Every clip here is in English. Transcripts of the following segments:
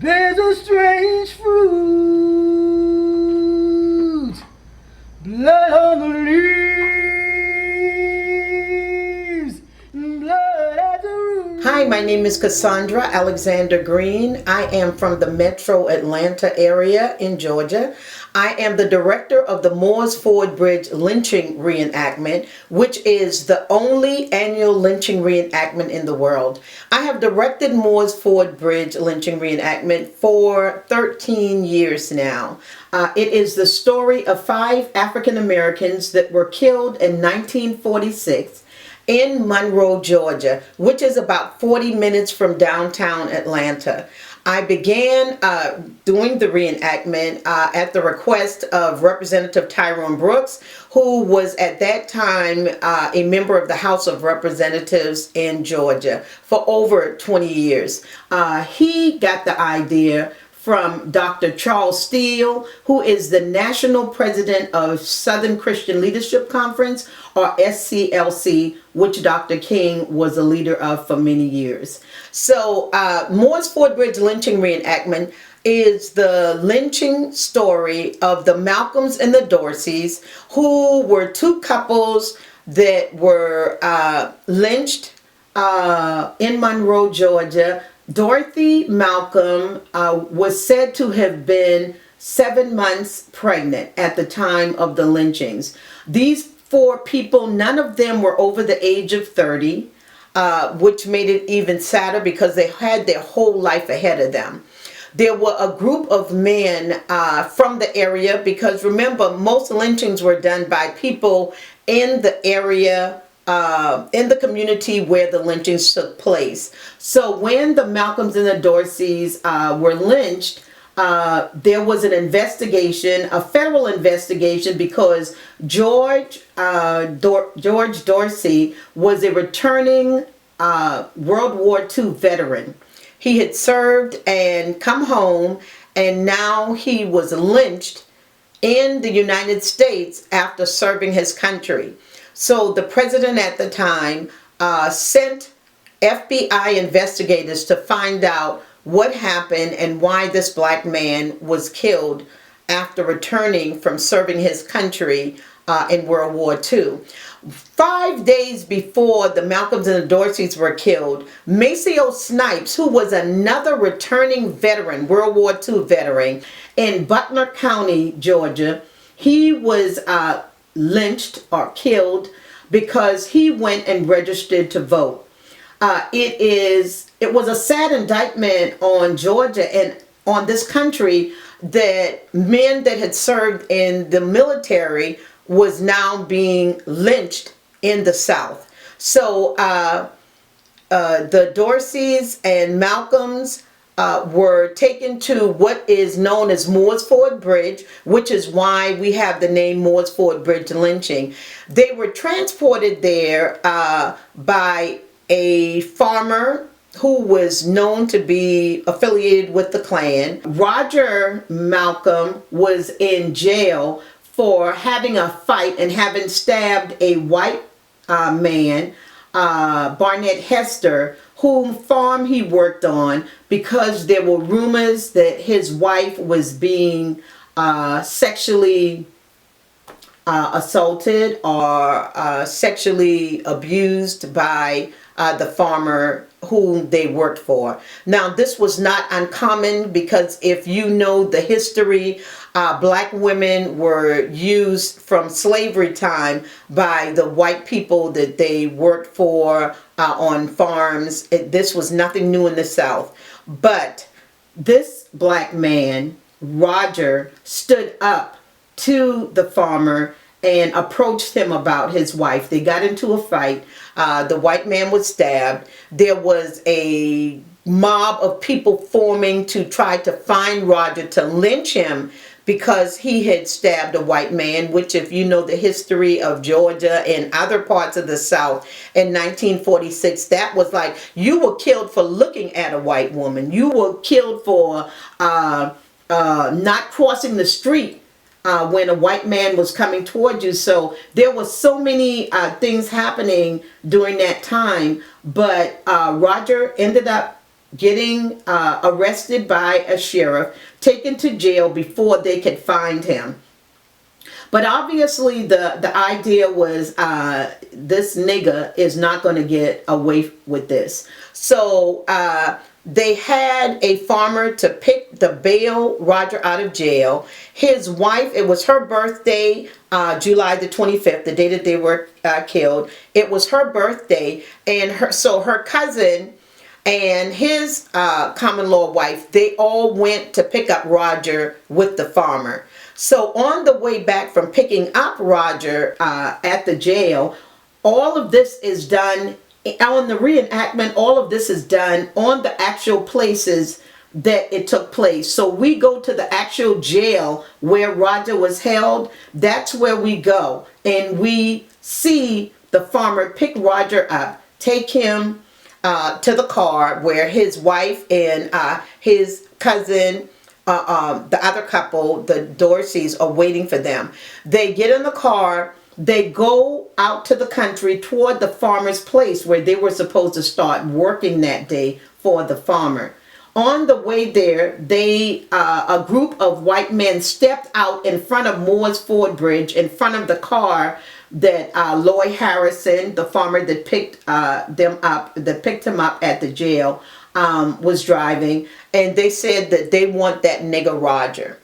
There's a strange fruit, blood on the leaves, blood at the root. Hi, my name is Cassandra Alexander Green. I am from the metro Atlanta area in Georgia. I am the director of the Moores Ford Bridge Lynching reenactment, which is the only annual lynching reenactment in the world. I have directed Moores Ford Bridge Lynching reenactment for 13 years now. It is the story of 5 African Americans that were killed in 1946 in Monroe, Georgia, which is about 40 minutes from downtown Atlanta. I began doing the reenactment at the request of Representative Tyrone Brooks, who was at that time a member of the House of Representatives in Georgia for over 20 years. He got the idea from Dr. Charles Steele, who is the national president of Southern Christian Leadership Conference, or SCLC, which Dr. King was a leader of for many years. So Moores Ford Bridge Lynching reenactment is the lynching story of the Malcolms and the Dorseys, who were 2 couples that were lynched in Monroe, Georgia. Dorothy Malcolm was said to have been 7 months pregnant at the time of the lynchings. These 4 people, none of them were over the age of 30, which made it even sadder because they had their whole life ahead of them. There were a group of men from the area, because remember, most lynchings were done by people in the area, in the community where the lynchings took place. So when the Malcolms and the Dorseys were lynched, there was an investigation, a federal investigation, because George Dorsey was a returning World War II veteran. He had served and come home, and now he was lynched in the United States after serving his country. So the president at the time sent FBI investigators to find out what happened and why this black man was killed after returning from serving his country in World War II. 5 days before the Malcolms and the Dorseys were killed, Maceo Snipes, who was another returning veteran, World War II veteran, in Butler County, Georgia, he was lynched or killed because he went and registered to vote. It was a sad indictment on Georgia and on this country that men that had served in the military was now being lynched in the South. So the Dorseys and Malcolms were taken to what is known as Moores Ford Bridge, which is why we have the name Moores Ford Bridge Lynching. They were transported there by a farmer who was known to be affiliated with the Klan. Roger Malcolm was in jail for having a fight and having stabbed a white man, Barnett Hester, whom farm he worked on, because there were rumors that his wife was being sexually assaulted or sexually abused by the farmer whom they worked for. Now, this was not uncommon, because if you know the history, black women were used from slavery time by the white people that they worked for on farms. This was nothing new in the South. But this black man, Roger, stood up to the farmer and approached him about his wife. They got into a fight. The white man was stabbed. There was a mob of people forming to try to find Roger to lynch him because he had stabbed a white man, which, if you know the history of Georgia and other parts of the South in 1946, that was like, you were killed for looking at a white woman. You were killed for not crossing the street when a white man was coming toward you. So there was so many things happening during that time, but Roger ended up getting arrested by a sheriff, taken to jail before they could find him. But obviously the idea was this nigga is not going to get away with this. So they had a farmer to pick the bail Roger out of jail. His wife, it was her birthday, July the 25th, the day that they were killed. It was her birthday, and her cousin and his common law wife, they all went to pick up Roger with the farmer. So on the way back from picking up Roger at the jail, all of this is done on the reenactment. All of this is done on the actual places that it took place. So we go to the actual jail where Roger was held. That's where we go, and we see the farmer pick Roger up, take him to the car where his wife and his cousin, the other couple, the Dorseys, are waiting for them. They get in the car. They go out to the country toward the farmer's place where they were supposed to start working that day for the farmer. On the way there, a group of white men stepped out in front of Moore's Ford Bridge, in front of the car that Lloyd Harrison, the farmer that picked him up at the jail, was driving, and they said that they want that nigger Roger.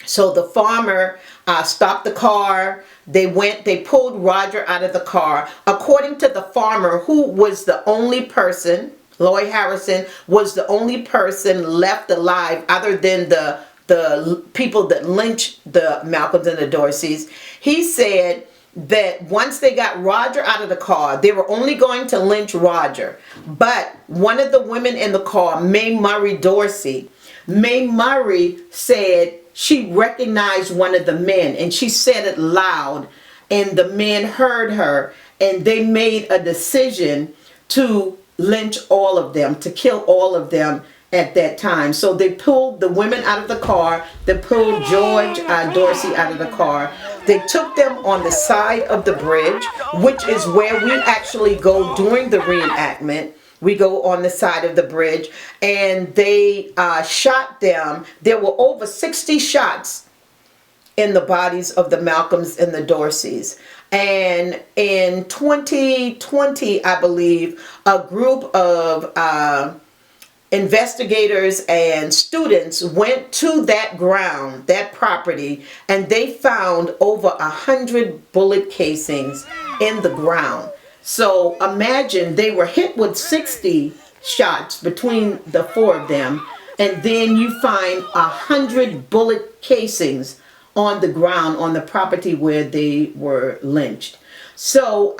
So the farmer stopped the car. They pulled Roger out of the car. According to the farmer, who was the only person, Lloyd Harrison was the only person left alive other than the people that lynched the Malcolms and the Dorseys. He said that once they got Roger out of the car, they were only going to lynch Roger. But one of the women in the car, Mae Murray Dorsey, Mae Murray said she recognized one of the men, and she said it loud, and the men heard her, and they made a decision to lynch all of them, to kill all of them at that time. So they pulled the women out of the car. They pulled George Dorsey out of the car. They took them on the side of the bridge, which is where we actually go during the reenactment. We go on the side of the bridge, and they shot them. There were over 60 shots in the bodies of the Malcolms and the Dorseys. And in 2020, I believe, a group of investigators and students went to that ground, that property, and they found over 100 bullet casings in the ground. So imagine they were hit with 60 shots between the four of them, and then you find 100 bullet casings on the ground on the property where they were lynched. So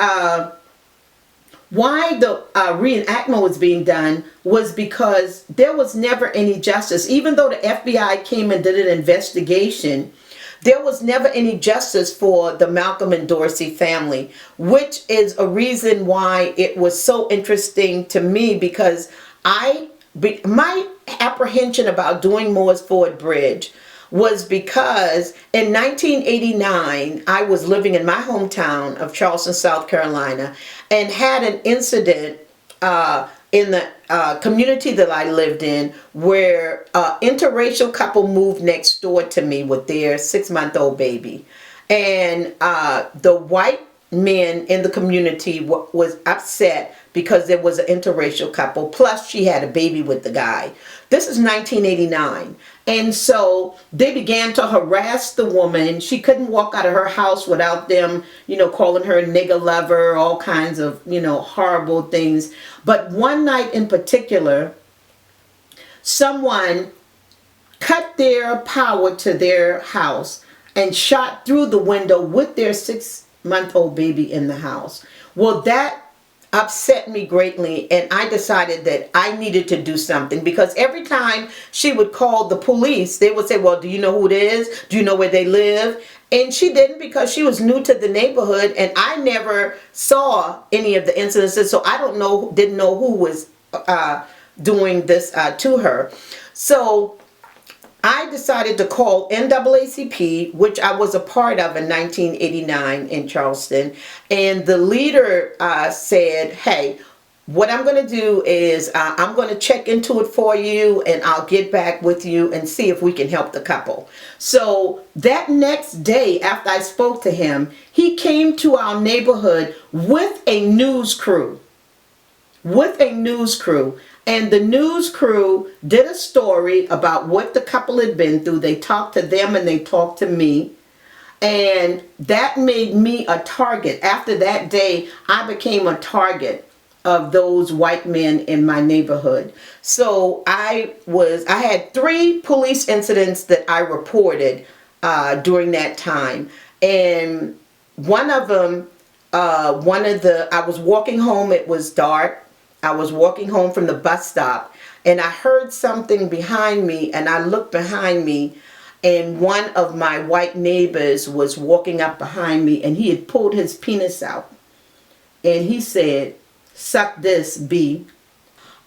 why the reenactment was being done was because there was never any justice. Even though the FBI came and did an investigation, there was never any justice for the Malcolm and Dorsey family, which is a reason why it was so interesting to me, because my apprehension about doing Moore's Ford Bridge was because in 1989, I was living in my hometown of Charleston, South Carolina, and had an incident in the community that I lived in where an interracial couple moved next door to me with their 6-month-old baby. And the white men in the community was upset because there was an interracial couple, plus she had a baby with the guy. This is 1989. And so they began to harass the woman. She couldn't walk out of her house without them, calling her a nigger lover, all kinds of, horrible things. But one night in particular, someone cut their power to their house and shot through the window with their 6-month-old baby in the house. Well, that upset me greatly, and I decided that I needed to do something, because every time she would call the police, they would say, well, do you know who it is? Do you know where they live? And she didn't, because she was new to the neighborhood, and I never saw any of the incidences, so I didn't know who was doing this to her. So I decided to call NAACP, which I was a part of in 1989 in Charleston, and the leader said, hey, what I'm going to do is I'm going to check into it for you, and I'll get back with you and see if we can help the couple. So that next day after I spoke to him, he came to our neighborhood with a news crew. With a news crew. And the news crew did a story about what the couple had been through. They talked to them and they talked to me. And that made me a target. After that day, I became a target of those white men in my neighborhood. So I had 3 police incidents that I reported during that time. And one of them, I was walking home, it was dark. I was walking home from the bus stop, and I heard something behind me, and I looked behind me, and one of my white neighbors was walking up behind me, and he had pulled his penis out, and he said, "Suck this, B."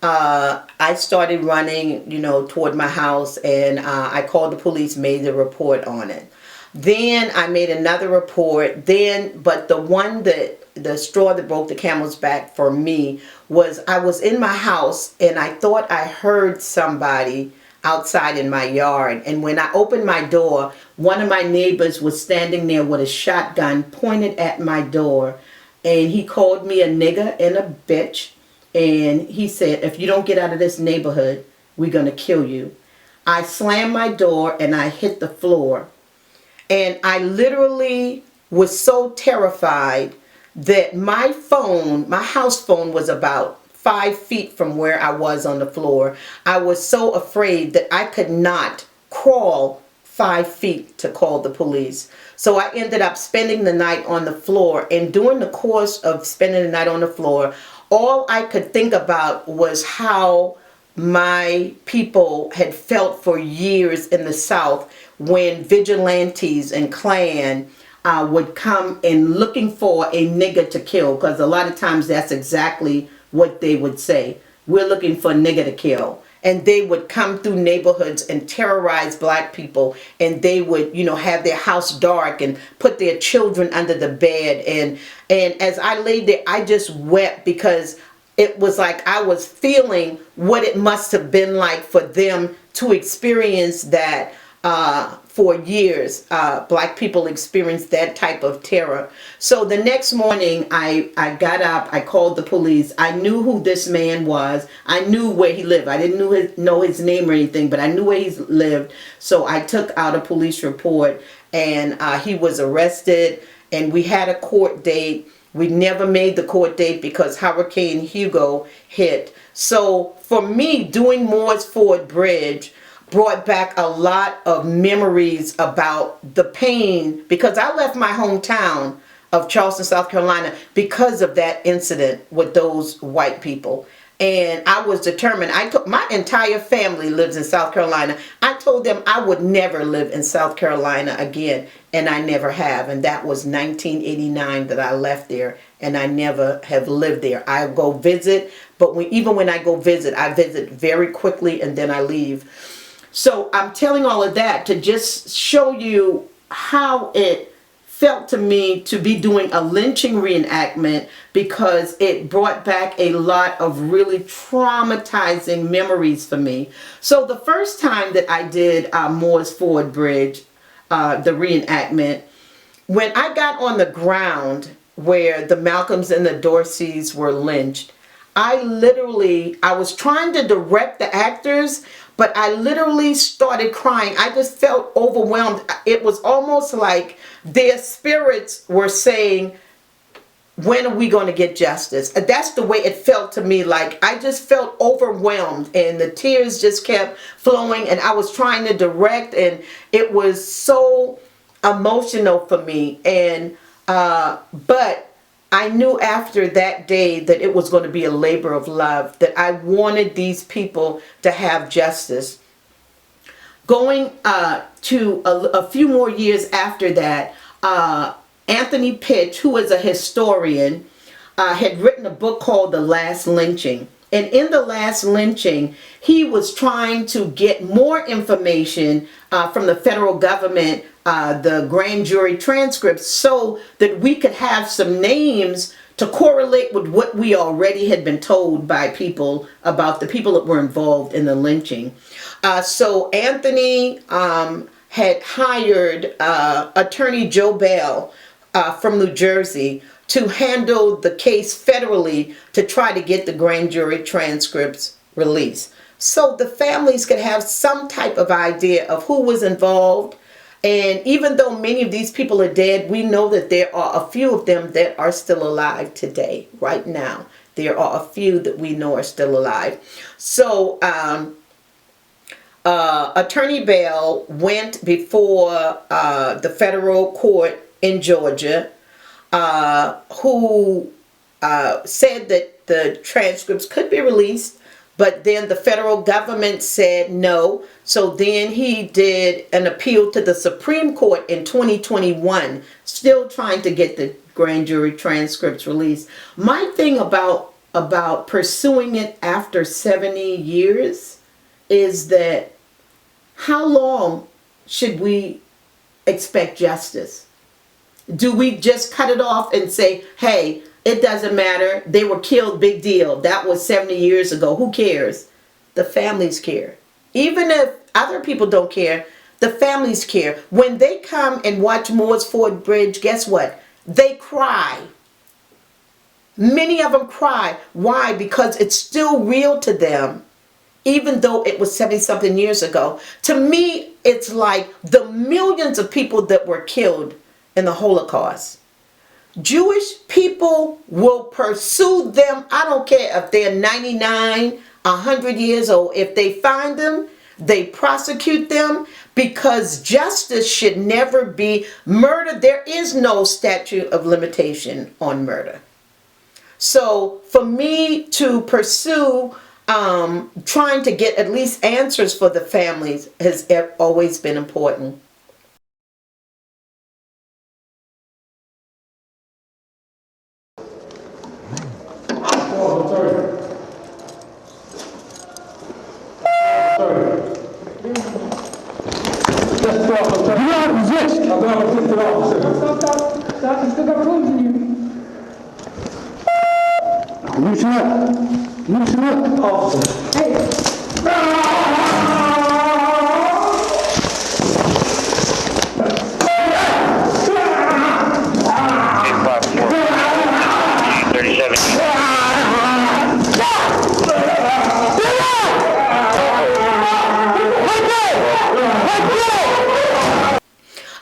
I started running, toward my house, and I called the police, made a report on it. Then I made another report. But the straw that broke the camel's back for me was I was in my house and I thought I heard somebody outside in my yard. And when I opened my door, one of my neighbors was standing there with a shotgun pointed at my door. And he called me a nigger and a bitch. And he said, "If you don't get out of this neighborhood, we're going to kill you." I slammed my door and I hit the floor. And I literally was so terrified that my house phone was about 5 feet from where I was on the floor. I was so afraid that I could not crawl 5 feet to call the police. So I ended up spending the night on the floor. And during the course of spending the night on the floor, all I could think about was how my people had felt for years in the South when vigilantes and Klan would come in looking for a nigger to kill, because a lot of times that's exactly what they would say. "We're looking for a nigger to kill." And they would come through neighborhoods and terrorize black people, and they would, have their house dark and put their children under the bed. And as I laid there, I just wept, because it was like I was feeling what it must have been like for them to experience that. For years, black people experienced that type of terror. So the next morning, I got up, I called the police. I knew who this man was. I knew where he lived. I didn't know his name or anything, but I knew where he lived. So I took out a police report, and he was arrested, and we had a court date. We never made the court date because Hurricane Hugo hit. So for me, doing Moores Ford Bridge brought back a lot of memories about the pain, because I left my hometown of Charleston, South Carolina, because of that incident with those white people. And I was determined. My entire family lives in South Carolina. I told them I would never live in South Carolina again, and I never have. And that was 1989 that I left there, and I never have lived there. I go visit, but even when I go visit, I visit very quickly and then I leave. So I'm telling all of that to just show you how it felt to me to be doing a lynching reenactment, because it brought back a lot of really traumatizing memories for me. So the first time that I did Moores Ford Bridge, the reenactment, when I got on the ground where the Malcolms and the Dorseys were lynched, I was trying to direct the actors, but I literally started crying. I just felt overwhelmed. It was almost like their spirits were saying, "When are we going to get justice?" And that's the way it felt to me. Like I just felt overwhelmed, and the tears just kept flowing, and I was trying to direct, and it was so emotional for me. And but I knew after that day that it was going to be a labor of love, that I wanted these people to have justice. Going to a few more years after that, Anthony Pitch, who is a historian, had written a book called The Last Lynching. And in The Last Lynching, he was trying to get more information from the federal government, the grand jury transcripts, so that we could have some names to correlate with what we already had been told by people about the people that were involved in the lynching. So Anthony had hired attorney Joe Bell from New Jersey to handle the case federally to try to get the grand jury transcripts released, so the families could have some type of idea of who was involved. And even though many of these people are dead, we know that there are a few of them that are still alive today, right now. There are a few that we know are still alive. So Attorney Bell went before the federal court in Georgia, who said that the transcripts could be released, but then the federal government said no. So then he did an appeal to the Supreme Court in 2021, still trying to get the grand jury transcripts released. My thing about pursuing it after 70 years is that how long should we expect justice? Do we just cut it off and say, hey, it doesn't matter, they were killed, big deal, that was 70 years ago, who cares? The families care. Even if other people don't care, the families care. When they come and watch Moores Ford Bridge, guess what? They cry. Many of them cry. Why? Because it's still real to them, even though it was 70-something years ago. To me, it's like the millions of people that were killed in the Holocaust. Jewish people will pursue them. I don't care if they're 99, 100 years old. If they find them, they prosecute them, because justice should never be murder. There is no statute of limitation on murder. So for me to pursue trying to get at least answers for the families has always been important. Loosen up. Loosen up, officer. Hey.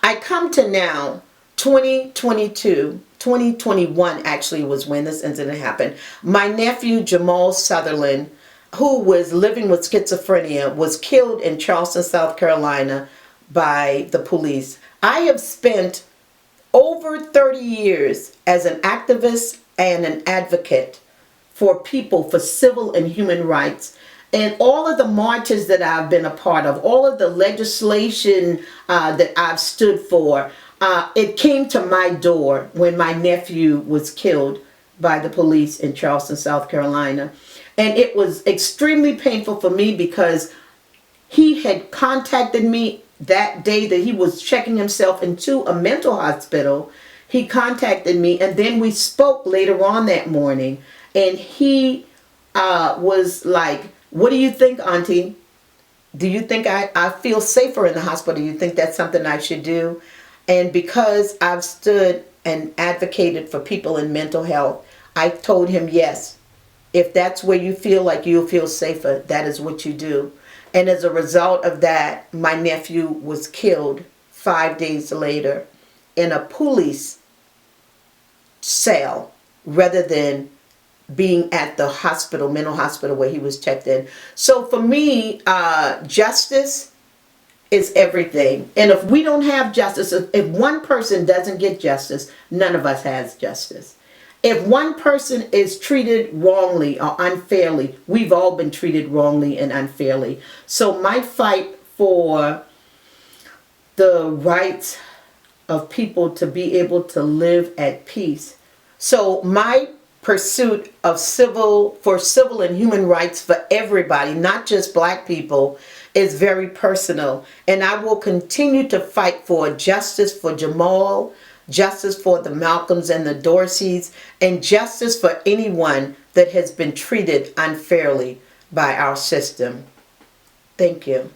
I come to now, 2022, 2021 actually was when this incident happened. My nephew Jamal Sutherland, who was living with schizophrenia, was killed in Charleston, South Carolina by the police. I have spent over 30 years as an activist and an advocate for people, for civil and human rights. And all of the marches that I've been a part of, all of the legislation that I've stood for, it came to my door when my nephew was killed by the police in Charleston, South Carolina. And it was extremely painful for me because he had contacted me that day that he was checking himself into a mental hospital. He contacted me, and then we spoke later on that morning. And he was like, what do you think, Auntie? Do you think I feel safer in the hospital? Do you think that's something I should do? And because I've stood and advocated for people in mental health, I told him, yes, if that's where you feel like you'll feel safer, that is what you do. And as a result of that, my nephew was killed 5 days later in a police cell rather than being at the hospital, mental hospital, where he was checked in. So for me, justice is everything. And if we don't have justice, if one person doesn't get justice, none of us has justice. If one person is treated wrongly or unfairly, we've all been treated wrongly and unfairly. So my fight for the rights of people to be able to live at peace. So my pursuit of civil and human rights for everybody, not just black people, is very personal. And I will continue to fight for justice for Jamal, justice for the Malcolms and the Dorseys, and justice for anyone that has been treated unfairly by our system. Thank you.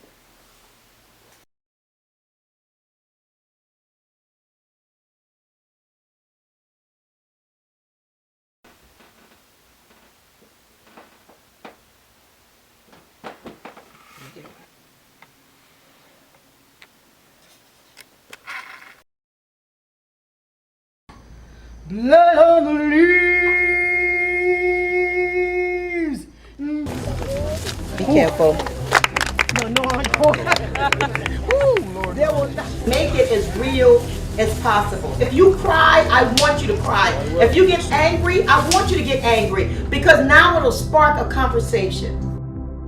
Blood on the leaves. Be careful. Make it as real as possible. If you cry, I want you to cry. If you get angry, I want you to get angry, because now it'll spark a conversation.